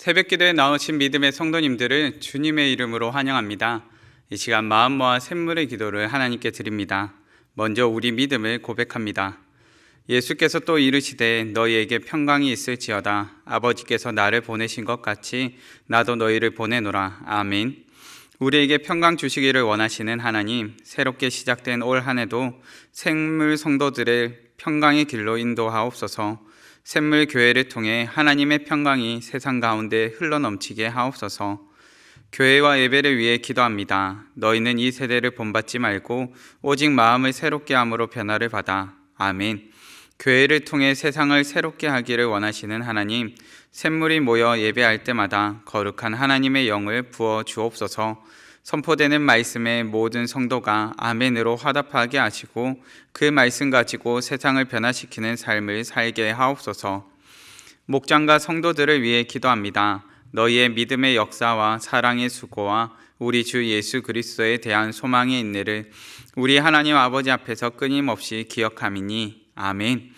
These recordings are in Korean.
새벽기도에 나오신 믿음의 성도님들을 주님의 이름으로 환영합니다. 이 시간 마음 모아 샘물의 기도를 하나님께 드립니다. 먼저 우리 믿음을 고백합니다. 예수께서 또 이르시되 너희에게 평강이 있을지어다. 아버지께서 나를 보내신 것 같이 나도 너희를 보내노라. 아멘. 우리에게 평강 주시기를 원하시는 하나님, 새롭게 시작된 올 한 해도 샘물 성도들을 평강의 길로 인도하옵소서. 샘물 교회를 통해 하나님의 평강이 세상 가운데 흘러넘치게 하옵소서. 교회와 예배를 위해 기도합니다. 너희는 이 세대를 본받지 말고 오직 마음을 새롭게 함으로 변화를 받아. 아멘. 교회를 통해 세상을 새롭게 하기를 원하시는 하나님, 샘물이 모여 예배할 때마다 거룩한 하나님의 영을 부어 주옵소서. 선포되는 말씀에 모든 성도가 아멘으로 화답하게 하시고 그 말씀 가지고 세상을 변화시키는 삶을 살게 하옵소서. 목장과 성도들을 위해 기도합니다. 너희의 믿음의 역사와 사랑의 수고와 우리 주 예수 그리스도에 대한 소망의 인내를 우리 하나님 아버지 앞에서 끊임없이 기억함이니. 아멘.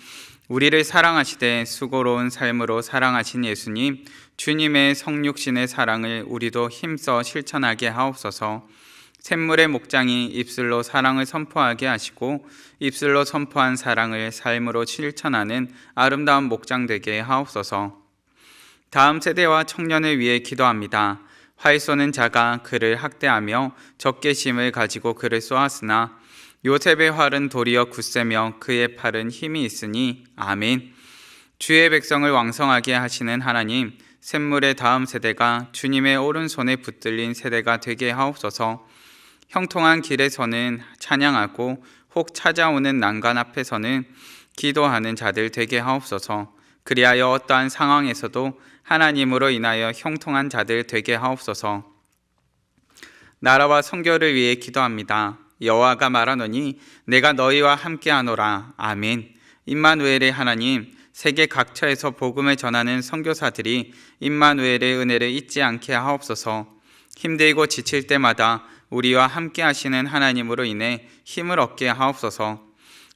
우리를 사랑하시되 수고로운 삶으로 사랑하신 예수님, 주님의 성육신의 사랑을 우리도 힘써 실천하게 하옵소서. 샘물의 목장이 입술로 사랑을 선포하게 하시고 입술로 선포한 사랑을 삶으로 실천하는 아름다운 목장 되게 하옵소서. 다음 세대와 청년을 위해 기도합니다. 활 쏘는 자가 그를 학대하며 적개심을 가지고 그를 쏘았으나 요셉의 활은 도리어 굳세며 그의 팔은 힘이 있으니. 아멘. 주의 백성을 왕성하게 하시는 하나님, 샘물의 다음 세대가 주님의 오른손에 붙들린 세대가 되게 하옵소서. 형통한 길에서는 찬양하고 혹 찾아오는 난간 앞에서는 기도하는 자들 되게 하옵소서. 그리하여 어떠한 상황에서도 하나님으로 인하여 형통한 자들 되게 하옵소서. 나라와 선교를 위해 기도합니다. 여호와가 말하노니 내가 너희와 함께하노라. 아멘. 임마누엘의 하나님, 세계 각처에서 복음을 전하는 선교사들이 임마누엘의 은혜를 잊지 않게 하옵소서. 힘들고 지칠 때마다 우리와 함께 하시는 하나님으로 인해 힘을 얻게 하옵소서.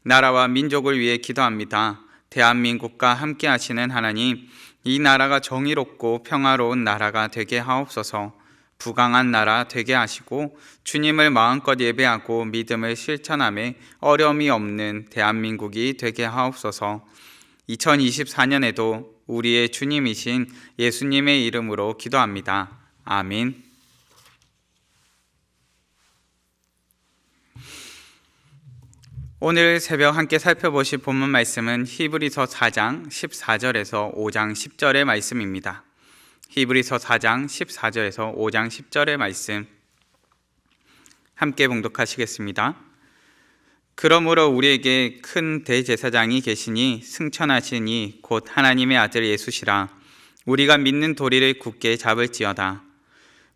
나라와 민족을 위해 기도합니다. 대한민국과 함께 하시는 하나님, 이 나라가 정의롭고 평화로운 나라가 되게 하옵소서. 부강한 나라 되게 하시고 주님을 마음껏 예배하고 믿음을 실천함에 어려움이 없는 대한민국이 되게 하옵소서. 2024년에도 우리의 주님이신 예수님의 이름으로 기도합니다. 아멘. 오늘 새벽 함께 살펴보실 본문 말씀은 히브리서 4장 14절에서 5장 10절의 말씀입니다. 히브리서 4장 14절에서 5장 10절의 말씀 함께 봉독하시겠습니다. 그러므로 우리에게 큰 대제사장이 계시니 승천하시니 곧 하나님의 아들 예수시라. 우리가 믿는 도리를 굳게 잡을지어다.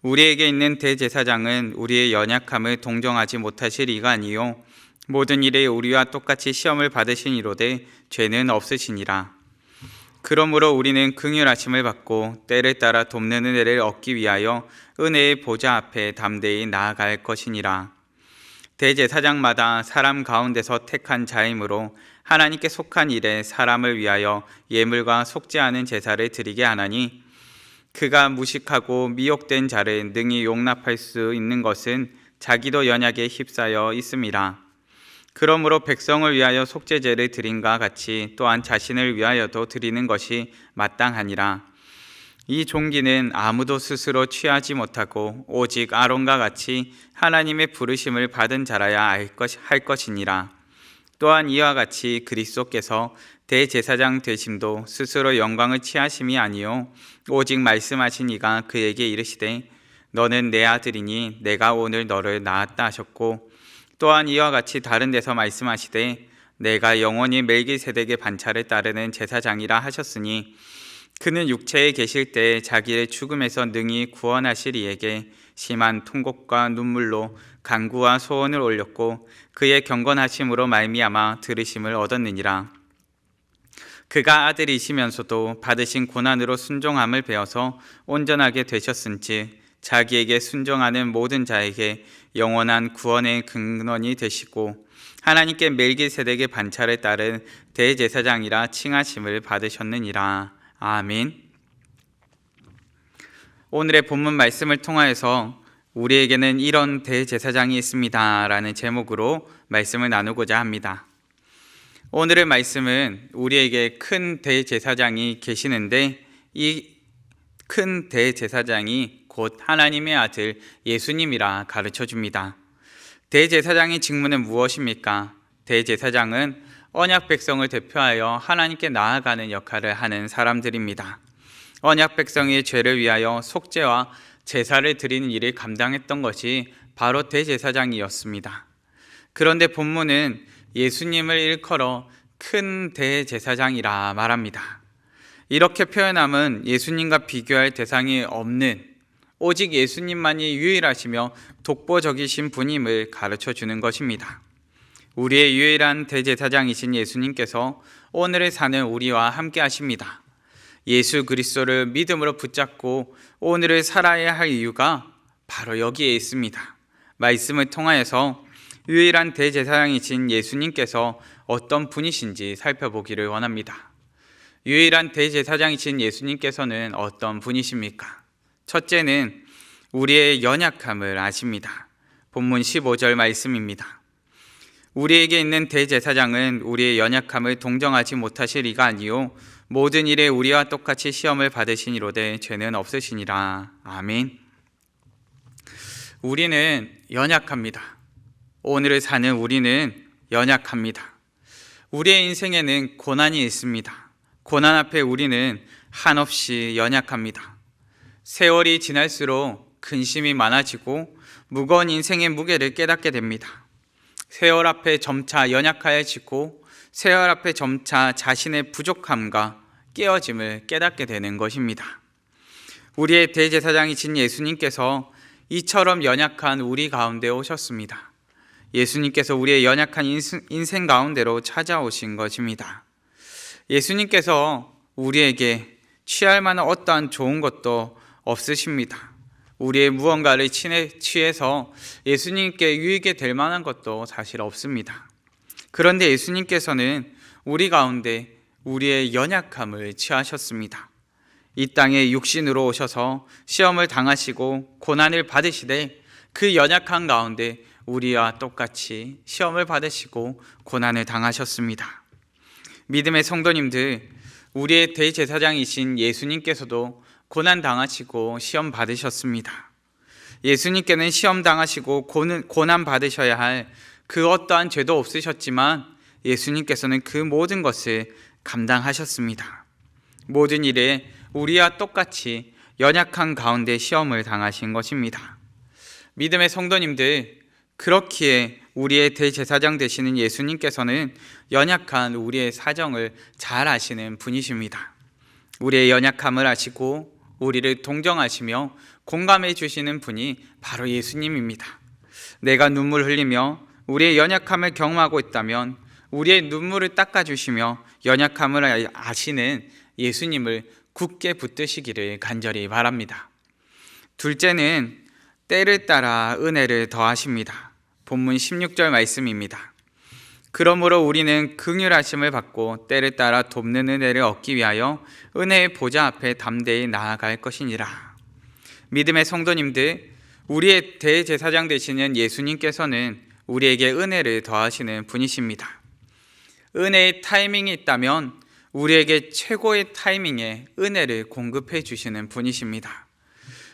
우리에게 있는 대제사장은 우리의 연약함을 동정하지 못하실 이가 아니요 모든 일에 우리와 똑같이 시험을 받으시니로되 죄는 없으시니라. 그러므로 우리는 긍휼하심을 받고 때를 따라 돕는 은혜를 얻기 위하여 은혜의 보좌 앞에 담대히 나아갈 것이니라. 대제사장마다 사람 가운데서 택한 자이므로 하나님께 속한 일에 사람을 위하여 예물과 속지 않은 제사를 드리게 하나니, 그가 무식하고 미혹된 자를 능히 용납할 수 있는 것은 자기도 연약에 휩싸여 있음이라. 그러므로 백성을 위하여 속죄제를 드림과 같이 또한 자신을 위하여도 드리는 것이 마땅하니라. 이 종기는 아무도 스스로 취하지 못하고 오직 아론과 같이 하나님의 부르심을 받은 자라야 할 것이니라. 또한 이와 같이 그리스도께서 대제사장 되심도 스스로 영광을 취하심이 아니요 오직 말씀하신 이가 그에게 이르시되 너는 내 아들이니 내가 오늘 너를 낳았다 하셨고, 또한 이와 같이 다른 데서 말씀하시되 내가 영원히 멜기세덱의 반차를 따르는 제사장이라 하셨으니, 그는 육체에 계실 때 자기의 죽음에서 능히 구원하실 이에게 심한 통곡과 눈물로 간구와 소원을 올렸고 그의 경건하심으로 말미암아 들으심을 얻었느니라. 그가 아들이시면서도 받으신 고난으로 순종함을 배워서 온전하게 되셨은즉 자기에게 순종하는 모든 자에게 영원한 구원의 근원이 되시고 하나님께 멜기세덱의 반차를 따른 대제사장이라 칭하심을 받으셨느니라. 아멘. 오늘의 본문 말씀을 통하여서 우리에게는 이런 대제사장이 있습니다 라는 제목으로 말씀을 나누고자 합니다. 오늘의 말씀은 우리에게 큰 대제사장이 계시는데 이 큰 대제사장이 곧 하나님의 아들 예수님이라 가르쳐 줍니다. 대제사장의 직무는 무엇입니까? 대제사장은 언약 백성을 대표하여 하나님께 나아가는 역할을 하는 사람들입니다. 언약 백성의 죄를 위하여 속죄와 제사를 드리는 일을 감당했던 것이 바로 대제사장이었습니다. 그런데 본문은 예수님을 일컬어 큰 대제사장이라 말합니다. 이렇게 표현함은 예수님과 비교할 대상이 없는 오직 예수님만이 유일하시며 독보적이신 분임을 가르쳐 주는 것입니다. 우리의 유일한 대제사장이신 예수님께서 오늘을 사는 우리와 함께 하십니다. 예수 그리스도를 믿음으로 붙잡고 오늘을 살아야 할 이유가 바로 여기에 있습니다. 말씀을 통하여서 유일한 대제사장이신 예수님께서 어떤 분이신지 살펴보기를 원합니다. 유일한 대제사장이신 예수님께서는 어떤 분이십니까? 첫째는 우리의 연약함을 아십니다. 본문 15절 말씀입니다. 우리에게 있는 대제사장은 우리의 연약함을 동정하지 못하실 이가 아니요 모든 일에 우리와 똑같이 시험을 받으시니로되 죄는 없으시니라. 아멘. 우리는 연약합니다. 오늘을 사는 우리는 연약합니다. 우리의 인생에는 고난이 있습니다. 고난 앞에 우리는 한없이 연약합니다. 세월이 지날수록 근심이 많아지고 무거운 인생의 무게를 깨닫게 됩니다. 세월 앞에 점차 연약해지고 세월 앞에 점차 자신의 부족함과 깨어짐을 깨닫게 되는 것입니다. 우리의 대제사장이신 예수님께서 이처럼 연약한 우리 가운데 오셨습니다. 예수님께서 우리의 연약한 인생 가운데로 찾아오신 것입니다. 예수님께서 우리에게 취할 만한 어떠한 좋은 것도 없으십니다. 우리의 무언가를 취해서 예수님께 유익이 될 만한 것도 사실 없습니다. 그런데 예수님께서는 우리 가운데 우리의 연약함을 취하셨습니다. 이 땅에 육신으로 오셔서 시험을 당하시고 고난을 받으시되 그 연약한 가운데 우리와 똑같이 시험을 받으시고 고난을 당하셨습니다. 믿음의 성도님들, 우리의 대제사장이신 예수님께서도 고난 당하시고 시험 받으셨습니다. 예수님께는 시험 당하시고 고난 받으셔야 할 그 어떠한 죄도 없으셨지만 예수님께서는 그 모든 것을 감당하셨습니다. 모든 일에 우리와 똑같이 연약한 가운데 시험을 당하신 것입니다. 믿음의 성도님들, 그렇기에 우리의 대제사장 되시는 예수님께서는 연약한 우리의 사정을 잘 아시는 분이십니다. 우리의 연약함을 아시고 우리를 동정하시며 공감해 주시는 분이 바로 예수님입니다. 내가 눈물 흘리며 우리의 연약함을 경험하고 있다면 우리의 눈물을 닦아주시며 연약함을 아시는 예수님을 굳게 붙드시기를 간절히 바랍니다. 둘째는 때를 따라 은혜를 더하십니다. 본문 16절 말씀입니다. 그러므로 우리는 긍휼하심을 받고 때를 따라 돕는 은혜를 얻기 위하여 은혜의 보좌 앞에 담대히 나아갈 것이니라. 믿음의 성도님들, 우리의 대제사장 되시는 예수님께서는 우리에게 은혜를 더하시는 분이십니다. 은혜의 타이밍이 있다면 우리에게 최고의 타이밍에 은혜를 공급해 주시는 분이십니다.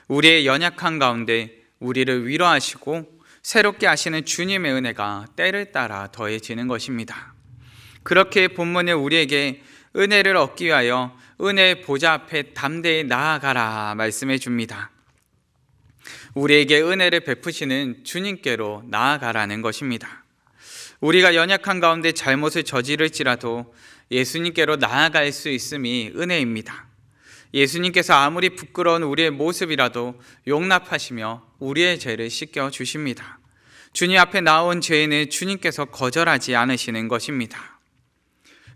우리의 연약한 가운데 우리를 위로하시고 새롭게 하시는 주님의 은혜가 때를 따라 더해지는 것입니다. 그렇게 본문에 우리에게 은혜를 얻기 위하여 은혜의 보좌 앞에 담대히 나아가라 말씀해 줍니다. 우리에게 은혜를 베푸시는 주님께로 나아가라는 것입니다. 우리가 연약한 가운데 잘못을 저지를지라도 예수님께로 나아갈 수 있음이 은혜입니다. 예수님께서 아무리 부끄러운 우리의 모습이라도 용납하시며 우리의 죄를 씻겨 주십니다. 주님 앞에 나온 죄인을 주님께서 거절하지 않으시는 것입니다.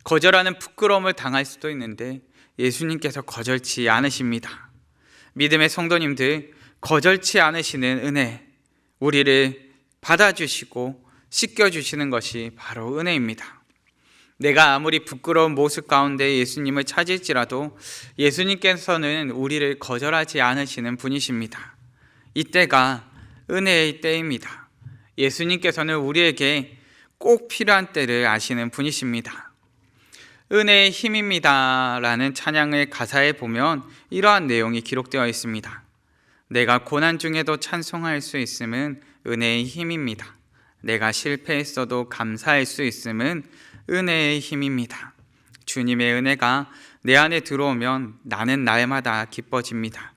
거절하는 부끄러움을 당할 수도 있는데 예수님께서 거절치 않으십니다. 믿음의 성도님들, 거절치 않으시는 은혜, 우리를 받아주시고 씻겨주시는 것이 바로 은혜입니다. 내가 아무리 부끄러운 모습 가운데 예수님을 찾을지라도 예수님께서는 우리를 거절하지 않으시는 분이십니다. 이때가 은혜의 때입니다. 예수님께서는 우리에게 꼭 필요한 때를 아시는 분이십니다. 은혜의 힘입니다 라는 찬양의 가사에 보면 이러한 내용이 기록되어 있습니다. 내가 고난 중에도 찬송할 수 있음은 은혜의 힘입니다. 내가 실패했어도 감사할 수 있음은 은혜의 힘입니다. 주님의 은혜가 내 안에 들어오면 나는 날마다 기뻐집니다.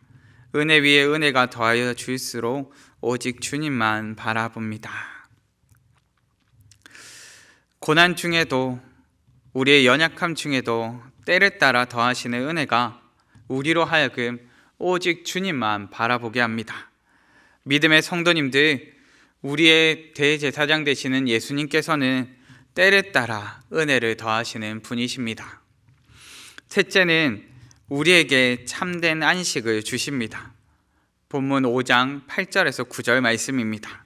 은혜 위에 은혜가 더하여 줄수록 오직 주님만 바라봅니다. 고난 중에도, 우리의 연약함 중에도 때를 따라 더하시는 은혜가 우리로 하여금 오직 주님만 바라보게 합니다. 믿음의 성도님들, 우리의 대제사장 되시는 예수님께서는 때를 따라 은혜를 더하시는 분이십니다. 셋째는 우리에게 참된 안식을 주십니다. 본문 5장 8절에서 9절 말씀입니다.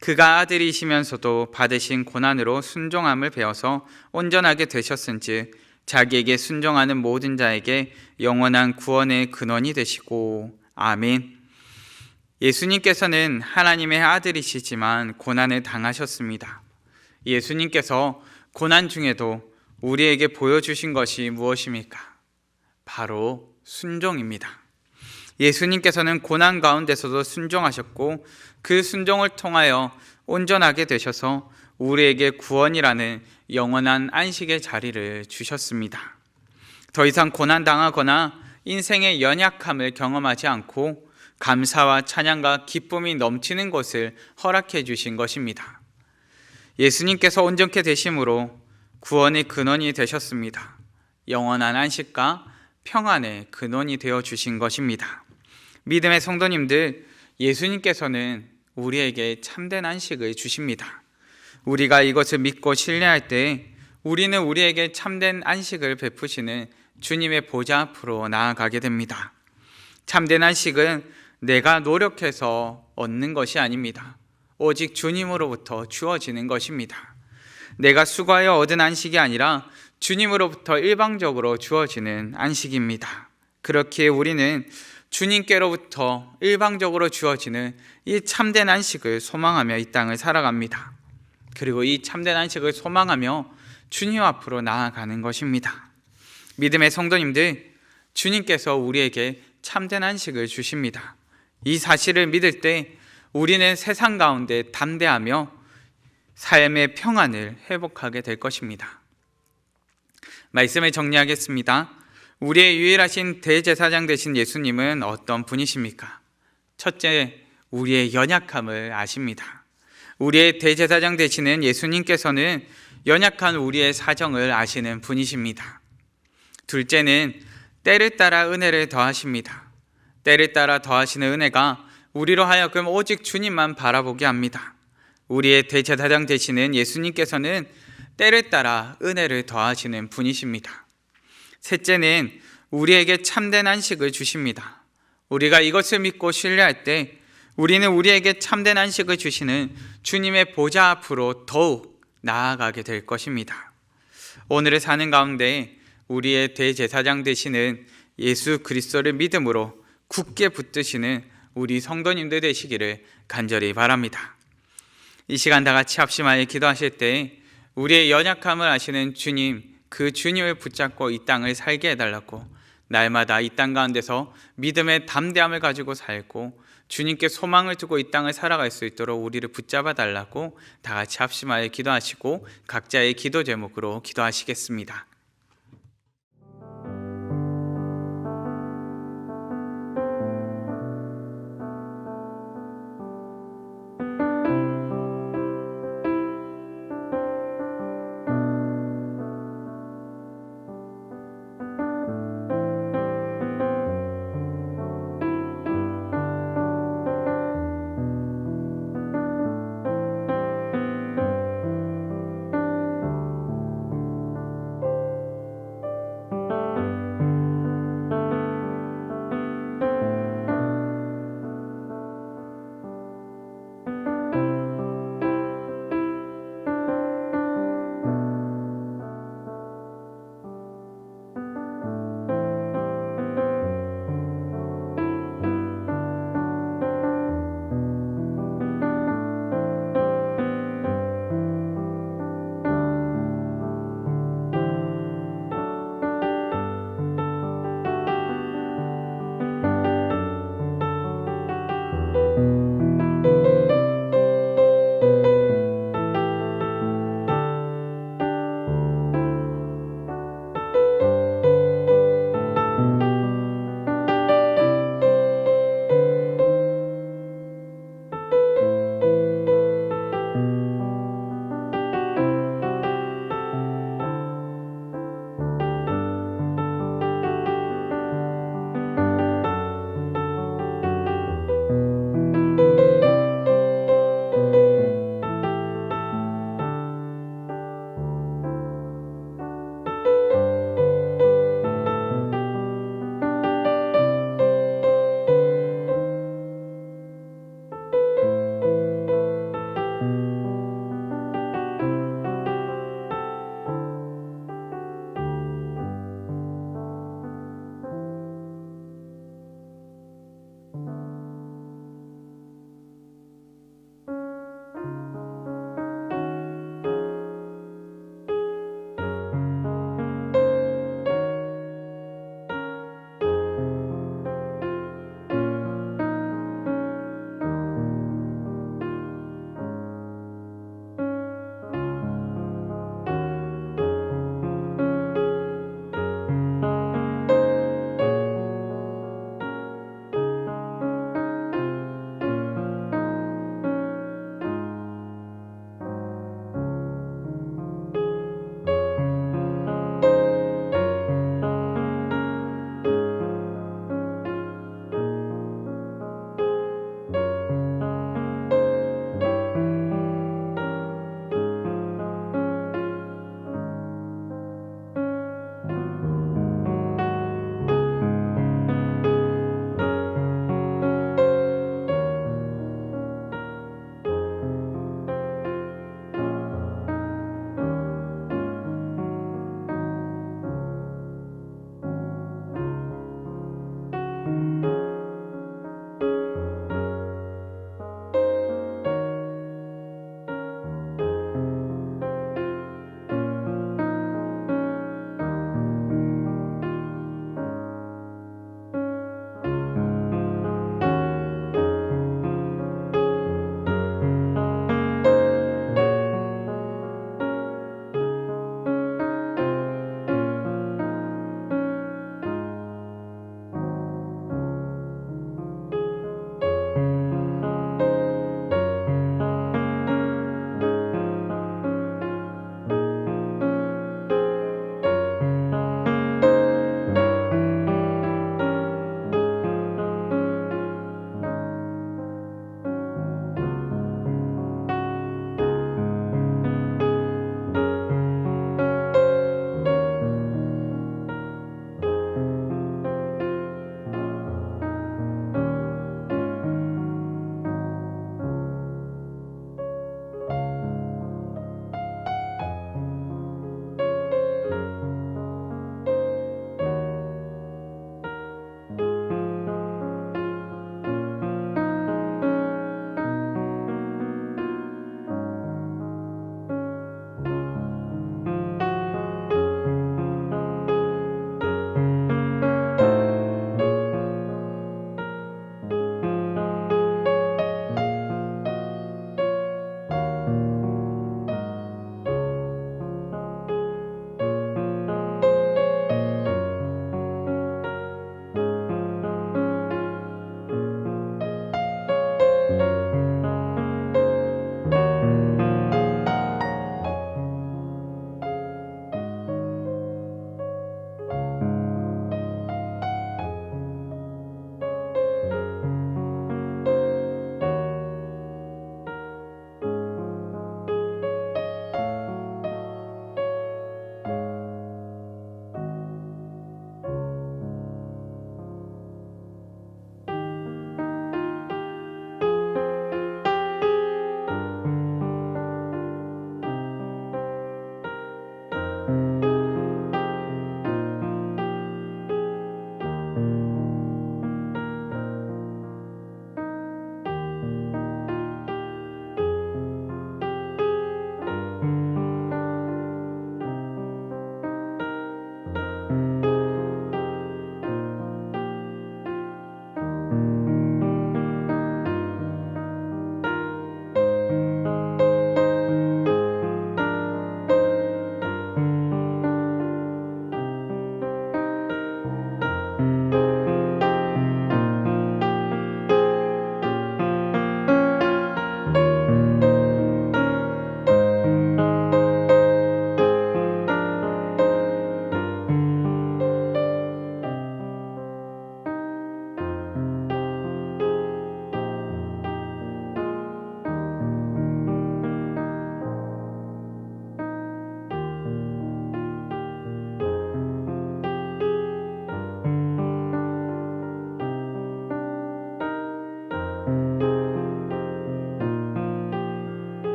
그가 아들이시면서도 받으신 고난으로 순종함을 배워서 온전하게 되셨은즉 자기에게 순종하는 모든 자에게 영원한 구원의 근원이 되시고. 아멘. 예수님께서는 하나님의 아들이시지만 고난을 당하셨습니다. 예수님께서 고난 중에도 우리에게 보여주신 것이 무엇입니까? 바로 순종입니다. 예수님께서는 고난 가운데서도 순종하셨고 그 순종을 통하여 온전하게 되셔서 우리에게 구원이라는 영원한 안식의 자리를 주셨습니다. 더 이상 고난당하거나 인생의 연약함을 경험하지 않고 감사와 찬양과 기쁨이 넘치는 것을 허락해 주신 것입니다. 예수님께서 온전케 되심으로 구원의 근원이 되셨습니다. 영원한 안식과 평안의 근원이 되어 주신 것입니다. 믿음의 성도님들, 예수님께서는 우리에게 참된 안식을 주십니다. 우리가 이것을 믿고 신뢰할 때 우리는 우리에게 참된 안식을 베푸시는 주님의 보좌 앞으로 나아가게 됩니다. 참된 안식은 내가 노력해서 얻는 것이 아닙니다. 오직 주님으로부터 주어지는 것입니다. 내가 수고하여 얻은 안식이 아니라 주님으로부터 일방적으로 주어지는 안식입니다. 그렇기에 우리는 주님께로부터 일방적으로 주어지는 이 참된 안식을 소망하며 이 땅을 살아갑니다. 그리고 이 참된 안식을 소망하며 주님 앞으로 나아가는 것입니다. 믿음의 성도님들, 주님께서 우리에게 참된 안식을 주십니다. 이 사실을 믿을 때 우리는 세상 가운데 담대하며 삶의 평안을 회복하게 될 것입니다. 말씀을 정리하겠습니다. 우리의 유일하신 대제사장 되신 예수님은 어떤 분이십니까? 첫째, 우리의 연약함을 아십니다. 우리의 대제사장 되시는 예수님께서는 연약한 우리의 사정을 아시는 분이십니다. 둘째는 때를 따라 은혜를 더하십니다. 때를 따라 더하시는 은혜가 우리로 하여금 오직 주님만 바라보게 합니다. 우리의 대제사장 되시는 예수님께서는 때를 따라 은혜를 더하시는 분이십니다. 셋째는 우리에게 참된 안식을 주십니다. 우리가 이것을 믿고 신뢰할 때 우리는 우리에게 참된 안식을 주시는 주님의 보좌 앞으로 더욱 나아가게 될 것입니다. 오늘을 사는 가운데 우리의 대제사장 되시는 예수 그리스도를 믿음으로 굳게 붙드시는 우리 성도님들 되시기를 간절히 바랍니다. 이 시간 다 같이 합심하여 기도하실 때 우리의 연약함을 아시는 주님, 그 주님을 붙잡고 이 땅을 살게 해달라고, 날마다 이 땅 가운데서 믿음의 담대함을 가지고 살고 주님께 소망을 두고 이 땅을 살아갈 수 있도록 우리를 붙잡아 달라고 다 같이 합심하여 기도하시고 각자의 기도 제목으로 기도하시겠습니다.